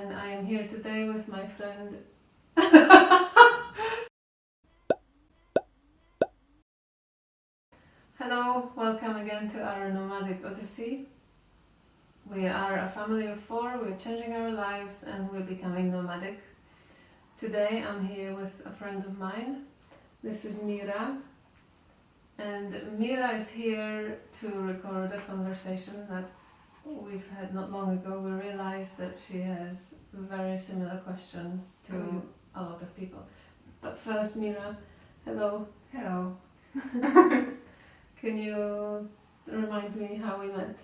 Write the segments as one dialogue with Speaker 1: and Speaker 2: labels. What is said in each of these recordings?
Speaker 1: and I am here today with my friend. Hello, welcome again to our Nomadic Odyssey. We are a family of 4, we're changing our lives and we're becoming nomadic. Today I'm here with a friend of mine. This is Mira. And Mira is here to record a conversation that we've had not long ago. We realized that she has very similar questions to a lot of people. But first, Mira, hello.
Speaker 2: Hello.
Speaker 1: Can you remind me how we met?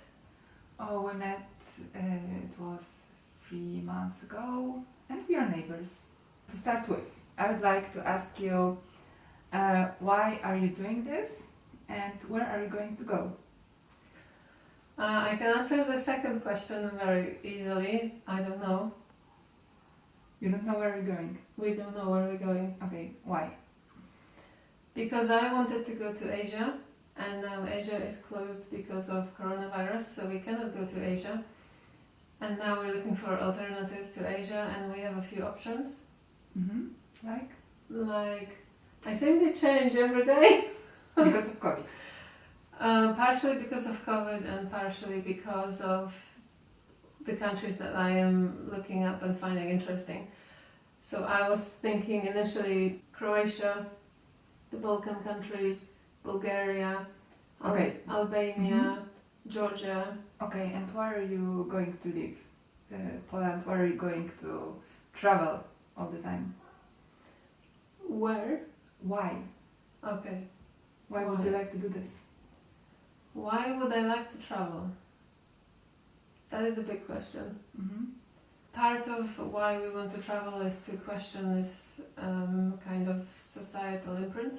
Speaker 2: Oh, we met, it was 3 months ago, and we are neighbors. To start with, I would like to ask you, why are you doing this, and where are you going to go?
Speaker 1: I can answer the second question very easily. I don't know.
Speaker 2: You don't know where you're going?
Speaker 1: We don't know where we're going.
Speaker 2: Okay, why?
Speaker 1: Because I wanted to go to Asia, and now Asia is closed because of coronavirus, so we cannot go to Asia. And now we're looking for alternative to Asia, and we have a few options.
Speaker 2: Mm-hmm. Like?
Speaker 1: Like, I think they change every day.
Speaker 2: Because of COVID.
Speaker 1: Partially because of COVID and partially because of the countries that I am looking up and finding interesting. So I was thinking initially Croatia, the Balkan countries, Bulgaria,
Speaker 2: Okay.
Speaker 1: Albania, Georgia.
Speaker 2: Okay, and where are you going to live? Poland, where are you going to travel all the time?
Speaker 1: Where?
Speaker 2: Why?
Speaker 1: Okay.
Speaker 2: Why would you like to do this?
Speaker 1: Why would I like to travel? That is a big question.
Speaker 2: Mm-hmm.
Speaker 1: Part of why we want to travel is to question this kind of societal imprint.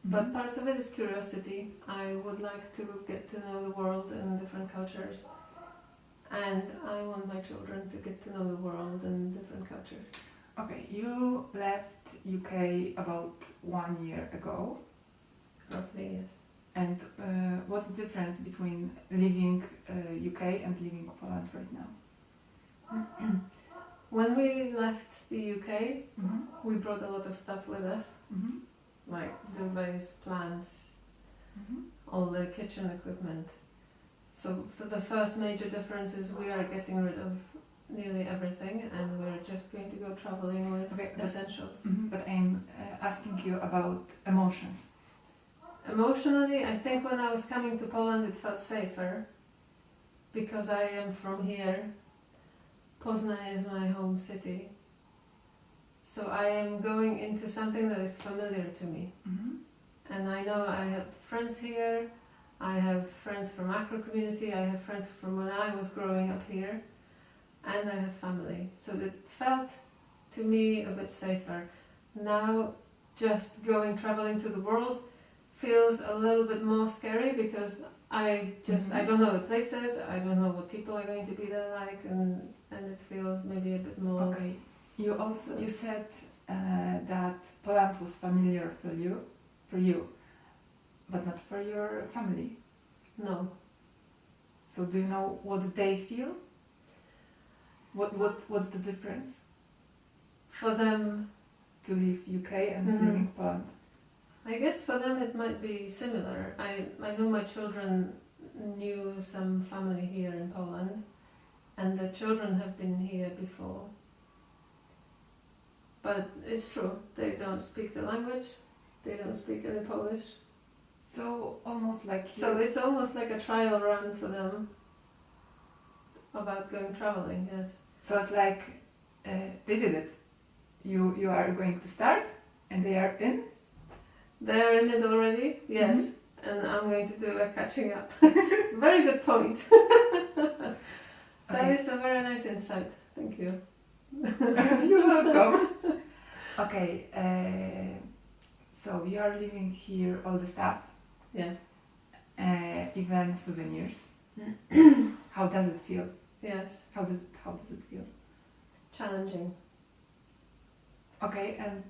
Speaker 1: But part of it is curiosity. I would like to get to know the world and different cultures. And I want my children to get to know the world and different cultures.
Speaker 2: Okay, you left UK about 1 year ago.
Speaker 1: Roughly, yes.
Speaker 2: And what's the difference between living UK and living Poland right now?
Speaker 1: When we left the UK,
Speaker 2: Mm-hmm.
Speaker 1: we brought a lot of stuff with us.
Speaker 2: Mm-hmm.
Speaker 1: Like duvets, plants,
Speaker 2: Mm-hmm.
Speaker 1: all the kitchen equipment. So for the first major difference is we are getting rid of nearly everything and we're just going to go traveling with essentials.
Speaker 2: But I'm asking you about emotions.
Speaker 1: Emotionally, I think when I was coming to Poland it felt safer because I am from here. Poznań is my home city. So I am going into something that is familiar to me.
Speaker 2: Mm-hmm.
Speaker 1: And I know I have friends here, I have friends from Acro community, I have friends from when I was growing up here, and I have family. So it felt to me a bit safer. Now just traveling to the world feels a little bit more scary because I don't know the places, I don't know what people are going to be there like, and it feels maybe a bit more...
Speaker 2: Okay. You said that Poland was familiar for you, but not for your family.
Speaker 1: No.
Speaker 2: So do you know what they feel? What's the difference
Speaker 1: For them,
Speaker 2: to live UK and living Poland?
Speaker 1: I guess for them it might be similar. I know my children knew some family here in Poland, and the children have been here before. But it's true, they don't speak the language, they don't speak any Polish.
Speaker 2: So almost like
Speaker 1: So it's almost like a trial run for them about going traveling, yes.
Speaker 2: So it's like they did it. You are going to start, and they are in.
Speaker 1: They're in it already, yes, and I'm going to do a catching up. Very good point. That is a very nice insight, thank you.
Speaker 2: You're welcome. Okay, so you are leaving here all the stuff.
Speaker 1: Yeah.
Speaker 2: Even souvenirs. How does it feel?
Speaker 1: Yes.
Speaker 2: How does it feel?
Speaker 1: Challenging.
Speaker 2: Okay, and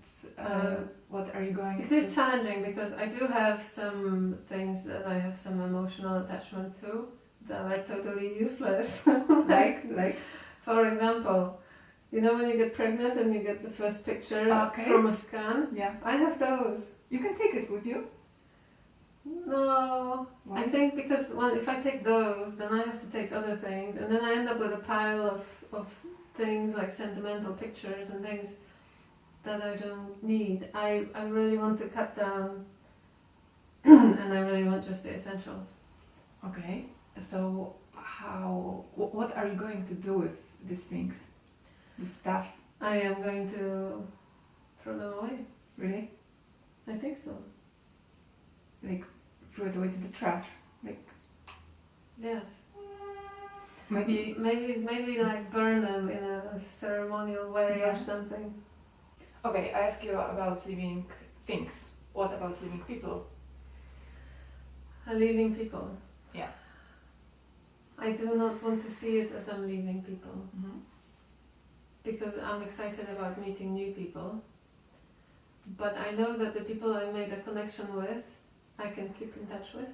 Speaker 2: what are you going
Speaker 1: It
Speaker 2: to...
Speaker 1: is challenging because I do have some things that I have some emotional attachment to that are totally useless.
Speaker 2: like?
Speaker 1: For example, You know when you get pregnant and you get the first picture
Speaker 2: Okay.
Speaker 1: from a scan?
Speaker 2: Yeah.
Speaker 1: I have those.
Speaker 2: You can take it with you.
Speaker 1: No,
Speaker 2: Why?
Speaker 1: I think because if I take those, then I have to take other things, and then I end up with a pile of things like sentimental pictures and things that I don't need. I really want to cut down, and I really want just the essentials.
Speaker 2: Okay. So what are you going to do with these things? The stuff?
Speaker 1: I am going to throw them away.
Speaker 2: Really?
Speaker 1: I think so.
Speaker 2: Like throw it away to the trash? Like
Speaker 1: Yes.
Speaker 2: maybe.
Speaker 1: Maybe like burn them in a ceremonial way
Speaker 2: Yeah.
Speaker 1: or something.
Speaker 2: Okay, I ask you about living things. What about living people?
Speaker 1: Leaving people.
Speaker 2: Yeah.
Speaker 1: I do not want to see it as I'm leaving people.
Speaker 2: Mm-hmm.
Speaker 1: Because I'm excited about meeting new people. But I know that the people I made a connection with, I can keep in touch with.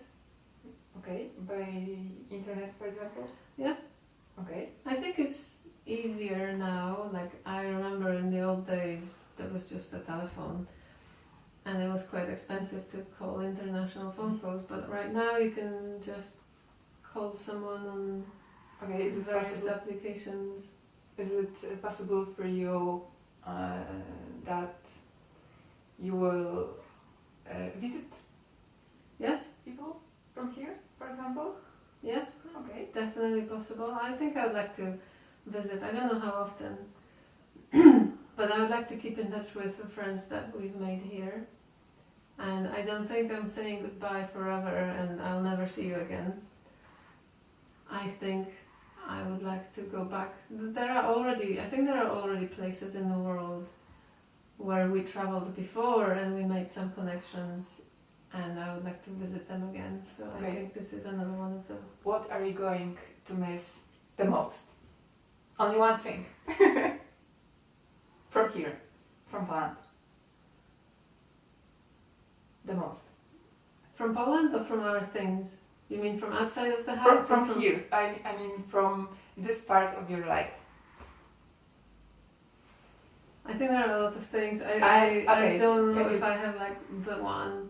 Speaker 2: Okay, by internet, for example?
Speaker 1: Yeah.
Speaker 2: Okay.
Speaker 1: I think it's easier now. Like, I remember in the old days, there was just a telephone. And it was quite expensive to call international phone calls. But right now you can just call someone on
Speaker 2: Okay, is it
Speaker 1: various
Speaker 2: possible?
Speaker 1: applications.
Speaker 2: Is it possible for you that you will visit
Speaker 1: Yes,
Speaker 2: people from here, for example?
Speaker 1: yes,
Speaker 2: Okay.
Speaker 1: definitely possible. I think I would like to visit. I don't know how often. But I would like to keep in touch with the friends that we've made here. And I don't think I'm saying goodbye forever and I'll never see you again. I think I would like to go back. I think there are already places in the world where we traveled before and we made some connections, and I would like to visit them again. So
Speaker 2: Okay.
Speaker 1: I think this is another one of those.
Speaker 2: What are you going to miss the most? Only one thing. From here, from Poland. The most.
Speaker 1: From Poland or from our things? You mean from outside of the
Speaker 2: From,
Speaker 1: house? or
Speaker 2: from here. I mean from this part of your life.
Speaker 1: I think there are a lot of things. I
Speaker 2: okay.
Speaker 1: don't know
Speaker 2: Can
Speaker 1: if
Speaker 2: you-
Speaker 1: I have like the one.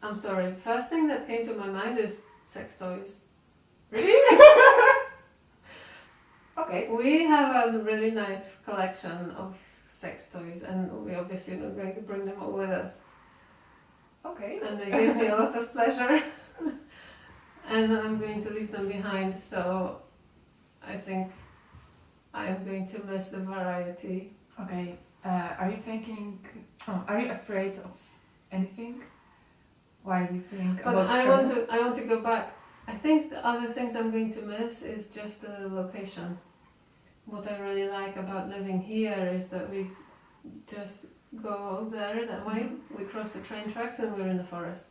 Speaker 1: I'm sorry. First thing that came to my mind is sex toys.
Speaker 2: Really? Okay.
Speaker 1: We have a really nice collection of sex toys, and we obviously not going to bring them all with us.
Speaker 2: Okay.
Speaker 1: And they give me a lot of pleasure, and I'm going to leave them behind. So I think I am going to miss the variety.
Speaker 2: Okay. Are you thinking? Are you afraid of anything? Why do you think
Speaker 1: But
Speaker 2: about
Speaker 1: I
Speaker 2: travel?
Speaker 1: want to go back. I think the other things I'm going to miss is just the location. What I really like about living here is that we just go there that way. We cross the train tracks and we're in the forest.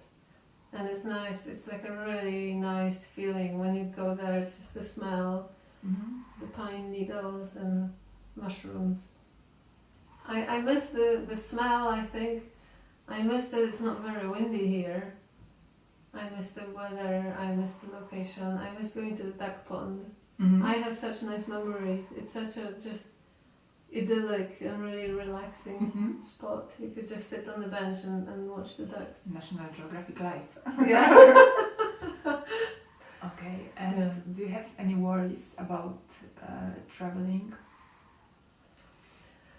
Speaker 1: And it's nice. It's like a really nice feeling when you go there. It's just the smell,
Speaker 2: Mm-hmm.
Speaker 1: the pine needles and mushrooms. I miss the smell, I think. I miss that it's not very windy here. I miss the weather, I miss the location, I miss going to the duck pond.
Speaker 2: Mm-hmm.
Speaker 1: I have such nice memories. It's such a just idyllic and really relaxing
Speaker 2: Mm-hmm.
Speaker 1: spot. You could just sit on the bench and watch the ducks.
Speaker 2: National Geographic Life.
Speaker 1: Yeah.
Speaker 2: Okay. And
Speaker 1: Yeah.
Speaker 2: do you have any worries about traveling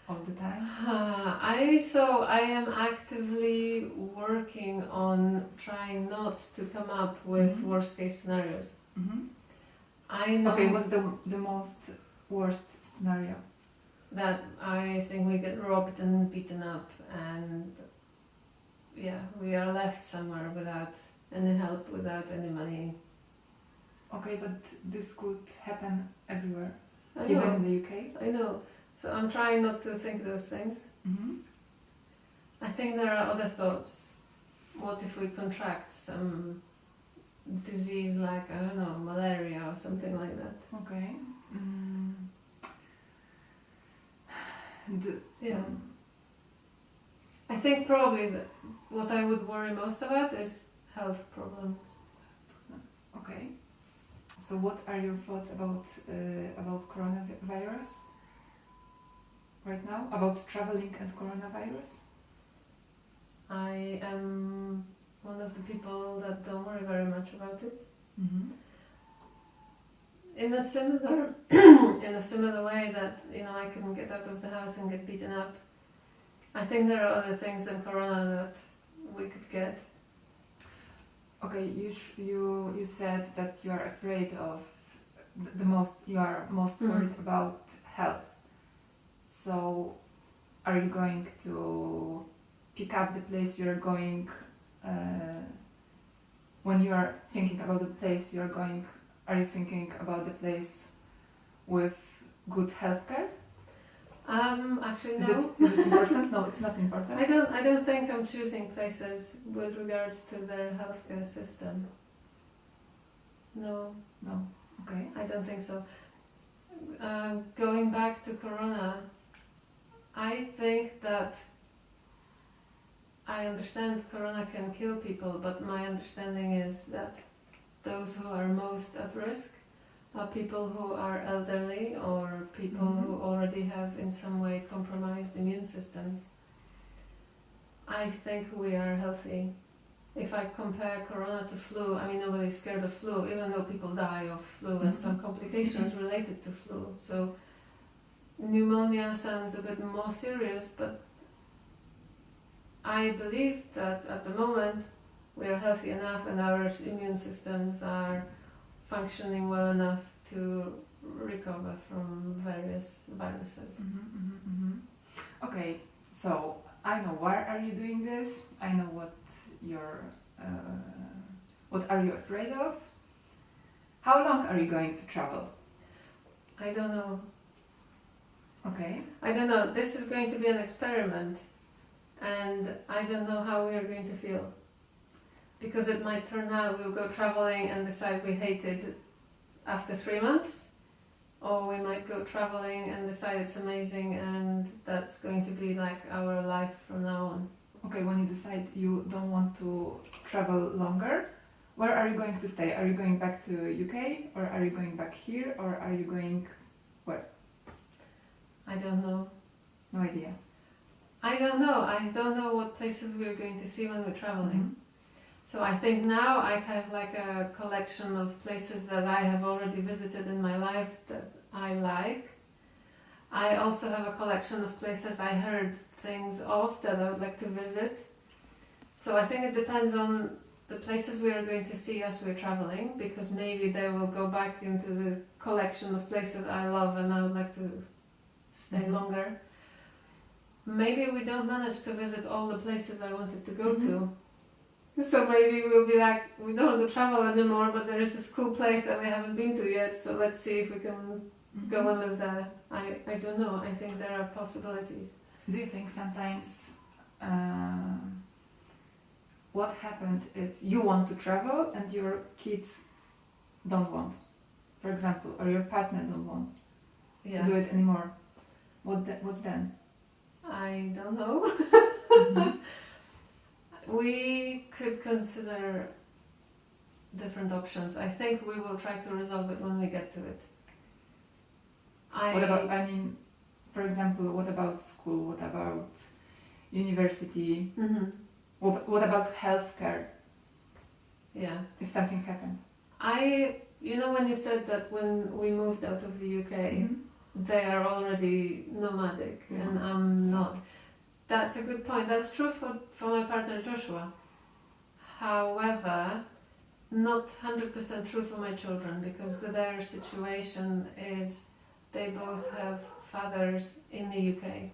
Speaker 2: all the time?
Speaker 1: I am actively working on trying not to come up with
Speaker 2: Mhm.
Speaker 1: worst case scenarios.
Speaker 2: Mm-hmm.
Speaker 1: I know
Speaker 2: Okay. What's the most worst scenario?
Speaker 1: that I think we get robbed and beaten up, and yeah, we are left somewhere without any help, without any money.
Speaker 2: Okay, but this could happen everywhere,
Speaker 1: I
Speaker 2: even
Speaker 1: know,
Speaker 2: in the UK.
Speaker 1: I know. So I'm trying not to think those things.
Speaker 2: Mm-hmm.
Speaker 1: I think there are other thoughts. What if we contract some disease like, I don't know, malaria or something like that?
Speaker 2: Okay. Mm.
Speaker 1: Yeah. I think probably that what I would worry most about is health problems.
Speaker 2: Okay. So what are your thoughts about coronavirus right now? About traveling and coronavirus?
Speaker 1: I am one of the people that don't worry very much about it.
Speaker 2: Mm-hmm.
Speaker 1: In a similar way that I couldn't get out of the house and get beaten up. I think there are other things than corona that we could get.
Speaker 2: Okay, you said that you are afraid of you are most worried about health. So, are you going to pick up the place you're going? When you are thinking about the place you're going, are you thinking about the place with good healthcare?
Speaker 1: Actually, no.
Speaker 2: Is it important? No, it's not important.
Speaker 1: I don't think I'm choosing places with regards to their healthcare system. No.
Speaker 2: No. Okay.
Speaker 1: I don't think so. Going back to corona, I think that I understand corona can kill people, but my understanding is that those who are most at risk are people who are elderly or people who already have in some way compromised immune systems. I think we are healthy. If I compare corona to flu, I mean nobody's scared of flu, even though people die of flu and some complications related to flu. So pneumonia sounds a bit more serious, but I believe that at the moment we are healthy enough and our immune systems are functioning well enough to recover from various viruses.
Speaker 2: Okay, so I know why are you doing this. I know what are you afraid of. How long are you going to travel?
Speaker 1: I don't know.
Speaker 2: Okay.
Speaker 1: I don't know. This is going to be an experiment, and I don't know how we are going to feel. Because it might turn out we'll go traveling and decide we hate it after 3 months, or we might go traveling and decide it's amazing and that's going to be like our life from now on.
Speaker 2: Okay, when you decide you don't want to travel longer, where are you going to stay? Are you going back to UK, or are you going back here, or are you going where?
Speaker 1: I don't know.
Speaker 2: No idea.
Speaker 1: I don't know. I don't know what places we're going to see when we're traveling. So I think now I have like a collection of places that I have already visited in my life that I like. I also have a collection of places I heard things of that I would like to visit. So I think it depends on the places we are going to see as we're traveling, because maybe they will go back into the collection of places I love and I would like to stay longer. Maybe we don't manage to visit all the places I wanted to go to. So maybe we'll be like, we don't want to travel anymore, but there is this cool place that we haven't been to yet, so let's see if we can go and live there. I don't know. I think there are possibilities.
Speaker 2: Do you think sometimes what happens if you want to travel and your kids don't want, for example, or your partner don't want to do it anymore? What's then?
Speaker 1: I don't know. We could consider different options. I think we will try to resolve it when we get to it.
Speaker 2: For example, what about school? What about university? What about healthcare?
Speaker 1: Yeah.
Speaker 2: If something happened.
Speaker 1: When you said that when we moved out of the UK, they are already nomadic and I'm not. That's a good point. That's true for my partner Joshua. However, not 100% true for my children, because their situation is they both have fathers in the UK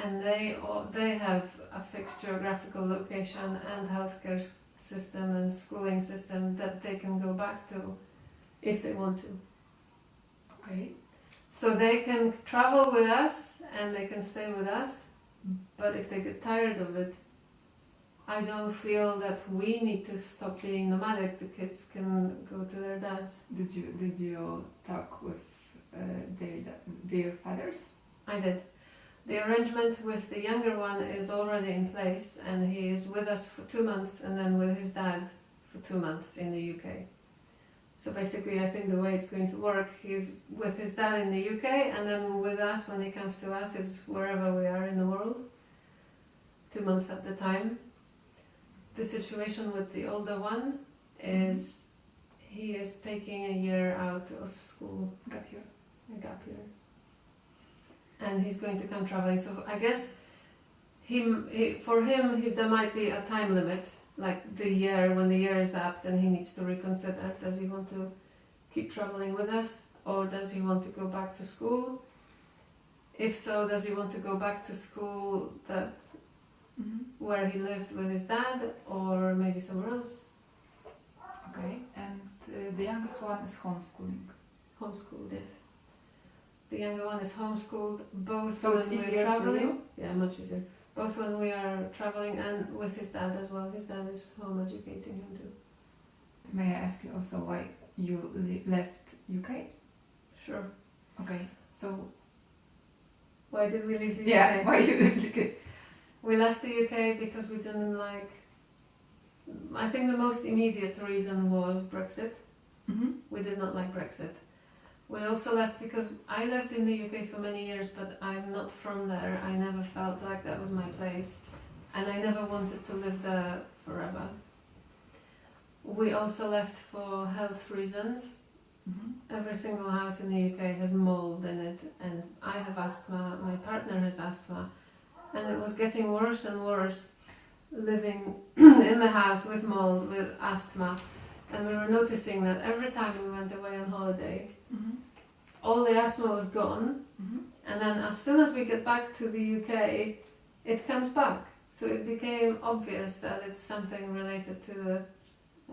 Speaker 1: and they have a fixed geographical location and healthcare system and schooling system that they can go back to if they want to.
Speaker 2: Okay.
Speaker 1: So they can travel with us and they can stay with us. But if they get tired of it, I don't feel that we need to stop being nomadic. The kids can go to their dads.
Speaker 2: Did you talk with their fathers?
Speaker 1: I did. The arrangement with the younger one is already in place, and he is with us for 2 months and then with his dad for 2 months in the UK. So basically, I think the way it's going to work, he's with his dad in the UK, and then with us, when he comes to us, is wherever we are in the world, 2 months at the time. The situation with the older one is he is taking a year out of school, a gap year, and he's going to come traveling. So I guess for him, there might be a time limit. Like the year, when the year is up, then he needs to reconsider. Does he want to keep traveling with us, or does he want to go back to school? If so, does he want to go back to school where he lived with his dad, or maybe somewhere else?
Speaker 2: Okay, and the youngest one is homeschooling.
Speaker 1: Homeschooled, yes. The younger one is homeschooled, both
Speaker 2: So
Speaker 1: when
Speaker 2: it's
Speaker 1: we're
Speaker 2: easier for
Speaker 1: traveling.
Speaker 2: you?
Speaker 1: Yeah, much easier. Both when we are traveling and with his dad as well. His dad is home educating him too.
Speaker 2: May I ask you also why you left UK?
Speaker 1: Sure.
Speaker 2: Okay, so
Speaker 1: Why did we leave the UK?
Speaker 2: why you left UK?
Speaker 1: We left the UK because we didn't like... I think the most immediate reason was Brexit. We did not like Brexit. We also left because I lived in the UK for many years, but I'm not from there. I never felt like that was my place, and I never wanted to live there forever. We also left for health reasons. Every single house in the UK has mold in it, and I have asthma, my partner has asthma, and it was getting worse and worse living in the house with mold, with asthma. And we were noticing that every time we went away on holiday, all the asthma was gone, and then as soon as we get back to the UK, it comes back. So it became obvious that it's something related to the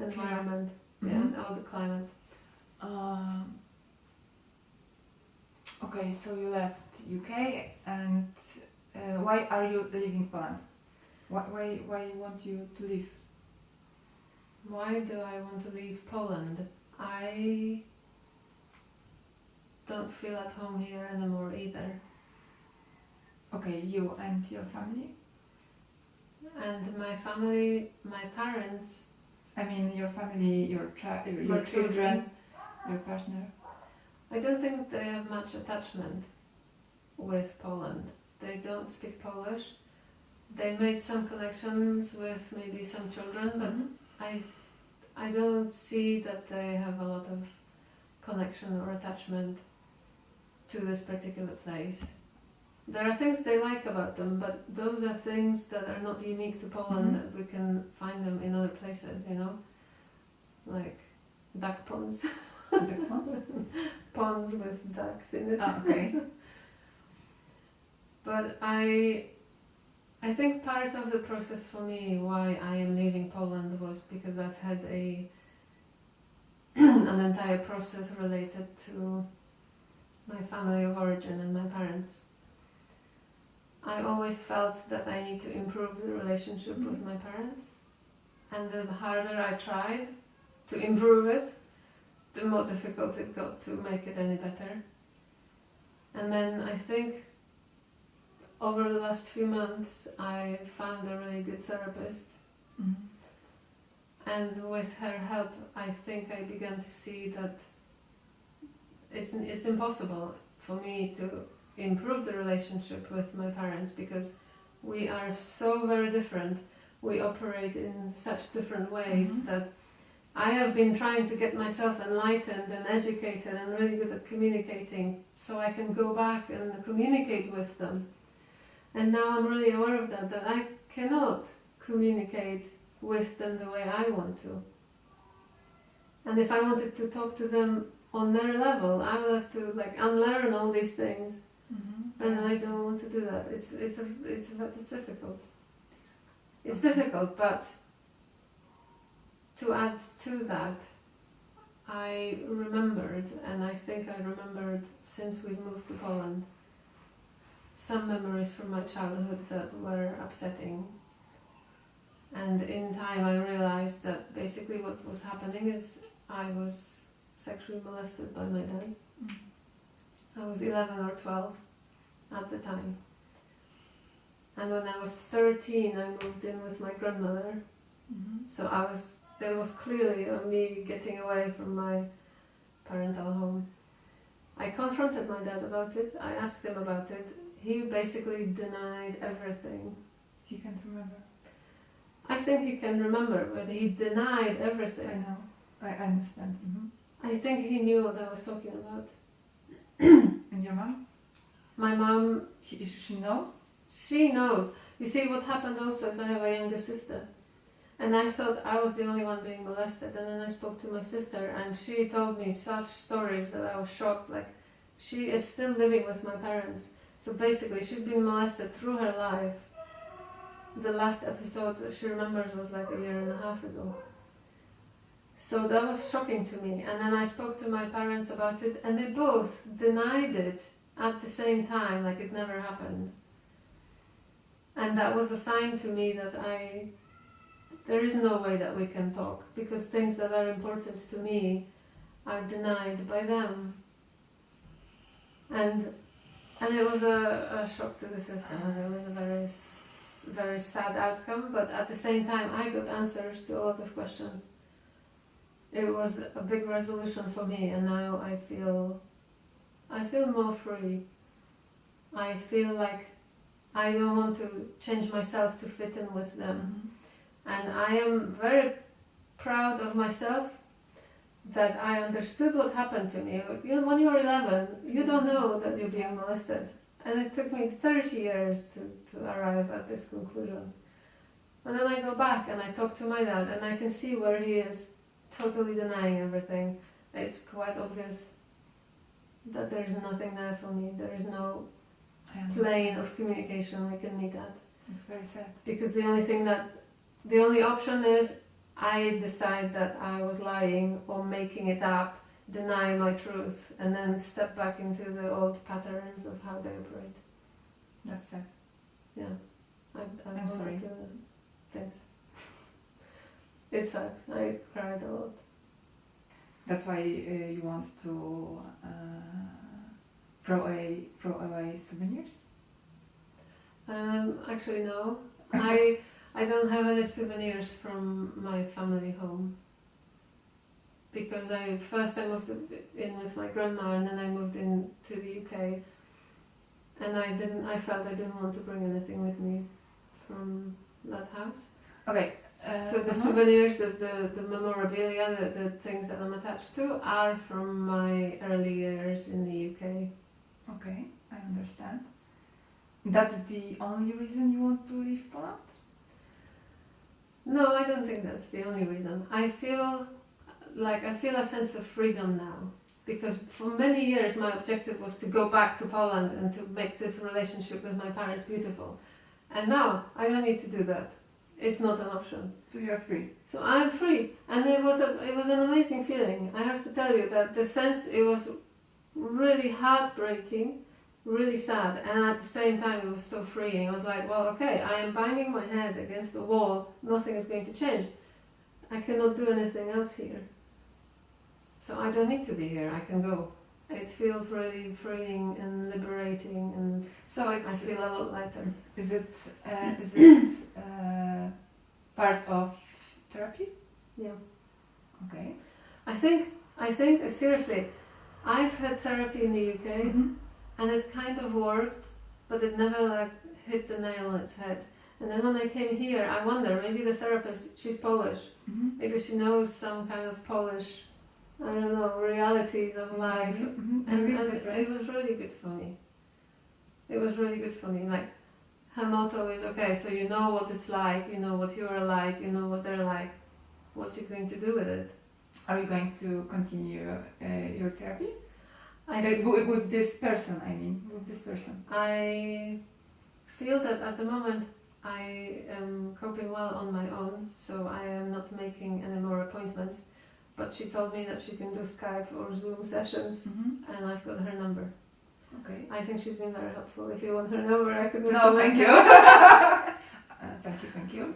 Speaker 1: environment, or the climate.
Speaker 2: Okay, so you left UK, and why are you leaving Poland? Why want you to leave?
Speaker 1: Why do I want to leave Poland? I don't feel at home here anymore either.
Speaker 2: Okay, you and your family?
Speaker 1: And my family, my parents...
Speaker 2: I mean your family, your children, your partner?
Speaker 1: I don't think they have much attachment with Poland. They don't speak Polish. They made some connections with maybe some children, but I don't see that they have a lot of connection or attachment to this particular place. There are things they like about them, but those are things that are not unique to Poland, that we can find them in other places, you know? Like duck ponds.
Speaker 2: Duck ponds?
Speaker 1: Ponds with ducks in it.
Speaker 2: Okay.
Speaker 1: But I think part of the process for me, why I am leaving Poland, was because I've had an entire process related to my family of origin and my parents. I always felt that I need to improve the relationship with my parents, and the harder I tried to improve it, the more difficult it got to make it any better. And then I think over the last few months I found a really good therapist, and with her help I think I began to see that it's impossible for me to improve the relationship with my parents, because we are so very different. We operate in such different ways that I have been trying to get myself enlightened and educated and really good at communicating so I can go back and communicate with them. And now I'm really aware of that I cannot communicate with them the way I want to. And if I wanted to talk to them on their level, I would have to unlearn all these things. And I don't want to do that. It's difficult. It's difficult, but to add to that, I remembered, and I think I remembered since we moved to Poland, some memories from my childhood that were upsetting. And in time I realized that basically what was happening is I was sexually molested by my dad. I was 11 or 12 at the time. And when I was 13 I moved in with my grandmother. So there was clearly me getting away from my parental home. I confronted my dad about it. I asked him about it. He basically denied everything.
Speaker 2: He can't remember.
Speaker 1: I think he can remember, but he denied
Speaker 2: I
Speaker 1: everything.
Speaker 2: know. I understand.
Speaker 1: I think he knew what I was talking about.
Speaker 2: And your mom?
Speaker 1: My mom,
Speaker 2: She knows?
Speaker 1: she knows. You see, what happened also is I have a younger sister. And I thought I was the only one being molested. And then I spoke to my sister and she told me such stories that I was shocked. Like, she is still living with my parents. So basically, she's been molested through her life. The last episode that she remembers was like 1.5 years ago. So that was shocking to me. And then I spoke to my parents about it and they both denied it at the same time, like it never happened. And that was a sign to me that there is no way that we can talk, because things that are important to me are denied by them. And it was a shock to the system, and it was a very sad outcome, but at the same time I got answers to a lot of questions. It was a big resolution for me, and now I feel more free. I feel like I don't want to change myself to fit in with them. And I am very proud of myself that I understood what happened to me. You know, when you're 11, you don't know that you're being molested. And it took me 30 years to arrive at this conclusion. And then I go back and I talk to my dad and I can see where he is totally denying everything. It's quite obvious that there is nothing there for me. There is no plane of communication we can meet at.
Speaker 2: It's very sad.
Speaker 1: Because the only option is I decide that I was lying or making it up, deny my truth, and then step back into the old patterns of how they operate.
Speaker 2: That's sad.
Speaker 1: Yeah.
Speaker 2: I'm sorry.
Speaker 1: Thanks. It sucks. I cried a lot.
Speaker 2: That's why you want to throw away souvenirs?
Speaker 1: Actually, no. I don't have any souvenirs from my family home. Because first I moved in with my grandma and then I moved into the UK. And I felt I didn't want to bring anything with me from that house.
Speaker 2: Okay.
Speaker 1: So the souvenirs, the memorabilia, the things that I'm attached to are from my early years in the UK.
Speaker 2: Okay, I understand. That's the only reason you want to leave Poland?
Speaker 1: No, I don't think that's the only reason. I feel a sense of freedom now. Because for many years my objective was to go back to Poland and to make this relationship with my parents beautiful. And now I don't need to do that. It's not an option.
Speaker 2: So you're free.
Speaker 1: So I'm free. And it was an amazing feeling. I have to tell you that it was really heartbreaking, really sad, and at the same time it was so freeing. I was like, well, okay, I am banging my head against the wall, nothing is going to change. I cannot do anything else here. So I don't need to be here, I can go. It feels really freeing and liberating, and
Speaker 2: so I
Speaker 1: feel a lot lighter.
Speaker 2: Is it part of therapy?
Speaker 1: Yeah.
Speaker 2: Okay.
Speaker 1: I think seriously, I've had therapy in the UK, and it kind of worked, but it never hit the nail on its head. And then when I came here, I wonder, maybe the therapist, she's Polish, maybe she knows some kind of Polish, I don't know, realities of life, and it was really good for me. It was really good for me. Like, her motto is, okay, so you know what it's like, you know what you're like, you know what they're like, what's you going to do with it?
Speaker 2: Are you going to continue your therapy?
Speaker 1: With
Speaker 2: this person, I mean, with this person.
Speaker 1: I feel that at the moment I am coping well on my own, so I am not making any more appointments. But she told me that she can do Skype or Zoom sessions, and I've got her number.
Speaker 2: Okay.
Speaker 1: I think she's been very helpful. If you want her number, I could
Speaker 2: No, thank you. Thank you.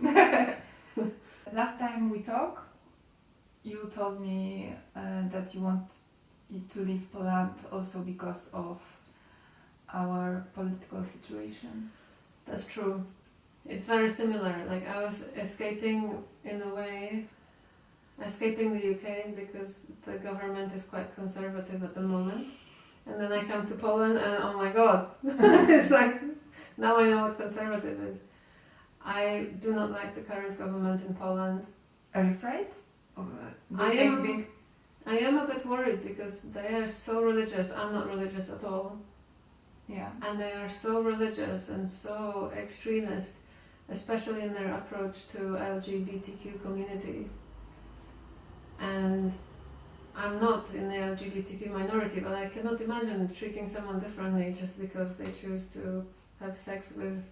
Speaker 2: Last time we talked, you told me that you want to leave Poland also because of our political situation.
Speaker 1: That's true. It's very similar. Like, I was escaping in a way escaping the UK because the government is quite conservative at the moment. And then I come to Poland and oh my god, it's like, now I know what conservative is. I do not like the current government in Poland.
Speaker 2: Are you afraid? Or,
Speaker 1: I am a bit worried because they are so religious. I'm not religious at all.
Speaker 2: Yeah.
Speaker 1: And they are so religious and so extremist, especially in their approach to LGBTQ communities. And I'm not in the LGBTQ minority, but I cannot imagine treating someone differently just because they choose to have sex with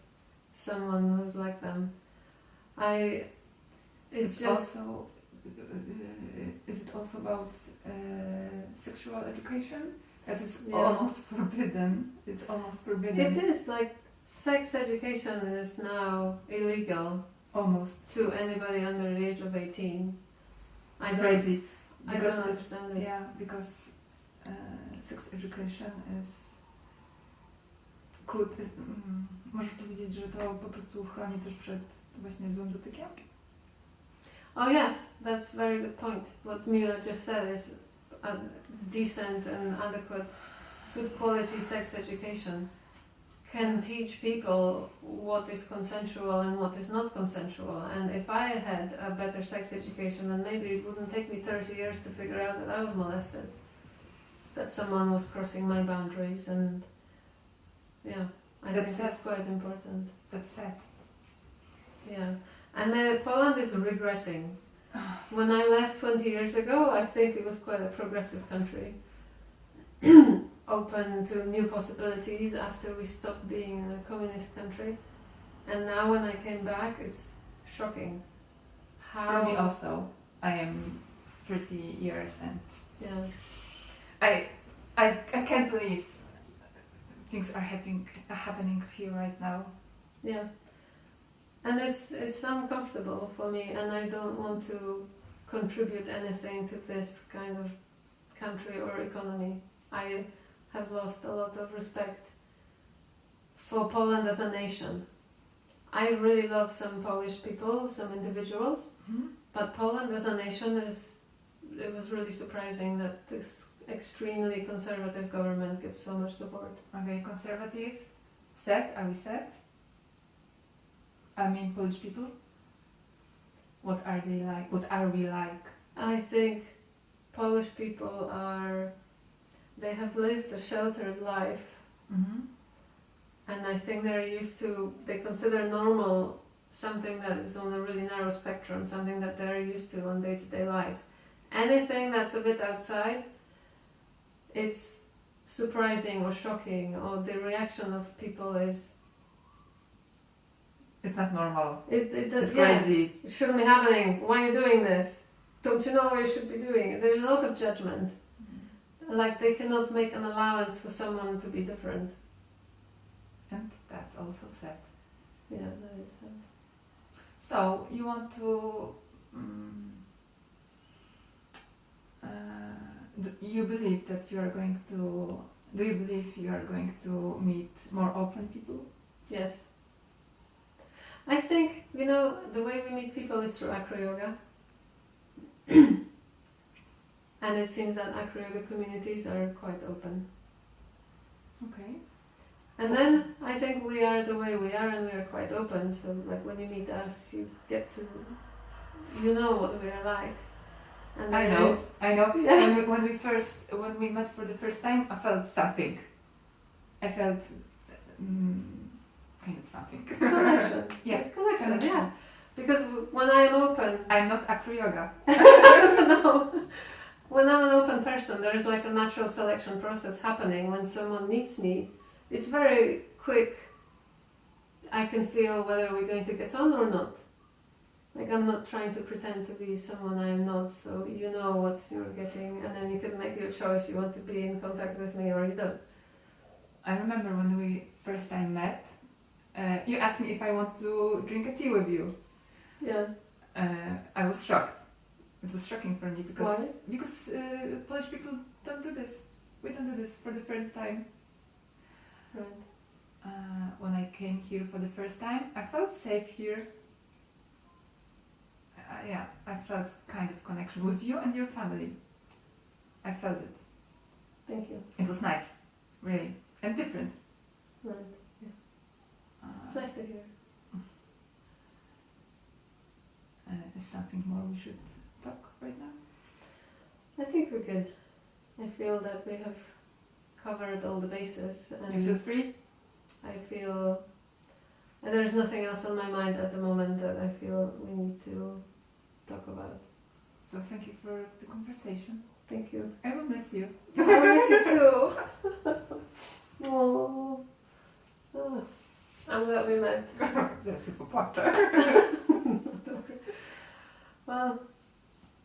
Speaker 1: someone who's like them. It's just
Speaker 2: also. Is it also about sexual education? That is almost forbidden. It's almost forbidden.
Speaker 1: It is like sex education is now illegal.
Speaker 2: Almost.
Speaker 1: To anybody under the age of 18.
Speaker 2: It's crazy.
Speaker 1: I don't understand it.
Speaker 2: Yeah, because sex education is good. Możesz powiedzieć, że to po prostu chroni też przed właśnie złym dotykiem?
Speaker 1: Oh yes, that's a very good point. What Mira just said is a decent and adequate, good quality sex education can teach people what is consensual and what is not consensual. And if I had a better sex education, then maybe it wouldn't take me 30 years to figure out that I was molested, that someone was crossing my boundaries, and yeah, I think that's quite important.
Speaker 2: That's sad.
Speaker 1: Yeah. And Poland is regressing. When I left 20 years ago, I think it was quite a progressive country, open to new possibilities after we stopped being a communist country. And now when I came back, it's shocking.
Speaker 2: For me also, I am 30 years and
Speaker 1: yeah,
Speaker 2: I can't believe things are happening here right now.
Speaker 1: Yeah. And it's uncomfortable for me, and I don't want to contribute anything to this kind of country or economy. I have lost a lot of respect for Poland as a nation. I really love some Polish people, some individuals, but Poland as a nation it was really surprising that this extremely conservative government gets so much support.
Speaker 2: Okay, conservative, set, are we set? I mean, Polish people. What are they like? What are we like?
Speaker 1: I think Polish people they have lived a sheltered life, and I think they consider normal something that is on a really narrow spectrum, something that they're used to on day-to-day lives. Anything that's a bit outside, it's surprising or shocking, or the reaction of people is,
Speaker 2: it's not normal.
Speaker 1: It's
Speaker 2: crazy.
Speaker 1: It shouldn't be happening. Why are you doing this? Don't you know what you should be doing? There's a lot of judgment. Like they cannot make an allowance for someone to be different.
Speaker 2: And that's also sad.
Speaker 1: Yeah, that is sad.
Speaker 2: So you want to... do you believe you are going to meet more open people?
Speaker 1: Yes. I think, the way we meet people is through acro yoga. And it seems that acro yoga communities are quite open.
Speaker 2: Okay.
Speaker 1: And then I think we are the way we are, and we are quite open. So like when you meet us, you get to, what we are like. And
Speaker 2: I know.
Speaker 1: Yeah.
Speaker 2: When we met for the first time, I felt something. I felt kind of something.
Speaker 1: Connection.
Speaker 2: Yes,
Speaker 1: it's connection. Yeah. Because when I am open,
Speaker 2: I'm not acro yoga.
Speaker 1: No. When I'm an open person, there is like a natural selection process happening. When someone meets me, it's very quick. I can feel whether we're going to get on or not. Like I'm not trying to pretend to be someone I am not, so you know what you're getting, and then you can make your choice. You want to be in contact with me or you don't.
Speaker 2: I remember when we first time met, you asked me if I want to drink a tea with you.
Speaker 1: Yeah.
Speaker 2: I was shocked. It was shocking for me because
Speaker 1: Why?
Speaker 2: Because Polish people don't do this. We don't do this for the first time.
Speaker 1: Right.
Speaker 2: When I came here for the first time, I felt safe here. yeah, I felt kind of connection with you and your family. I felt it.
Speaker 1: Thank you.
Speaker 2: It was nice, really, and different.
Speaker 1: Right. It's nice to hear.
Speaker 2: Is something more we should talk right now?
Speaker 1: I think we're good. I feel that we have covered all the bases, and
Speaker 2: You feel free?
Speaker 1: I feel, and there's nothing else on my mind at the moment that I feel we need to talk about.
Speaker 2: So thank you for the conversation.
Speaker 1: Thank you.
Speaker 2: I will miss you.
Speaker 1: I miss you too. Oh. Oh. I'm glad we met.
Speaker 2: Zaraz się popłaczę.
Speaker 1: Well,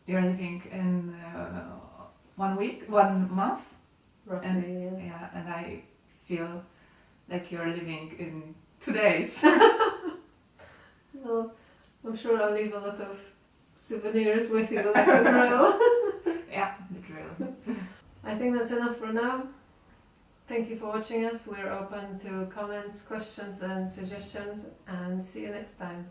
Speaker 2: You're living in 1 week, 1 month?
Speaker 1: roughly,
Speaker 2: And,
Speaker 1: yes.
Speaker 2: yeah, and I feel like you're living in 2 days.
Speaker 1: Well, I'm sure I'll leave a lot of souvenirs with you, like the drill.
Speaker 2: Yeah, the drill.
Speaker 1: I think that's enough for now. Thank you for watching us. We're open to comments, questions and suggestions, and see you next time.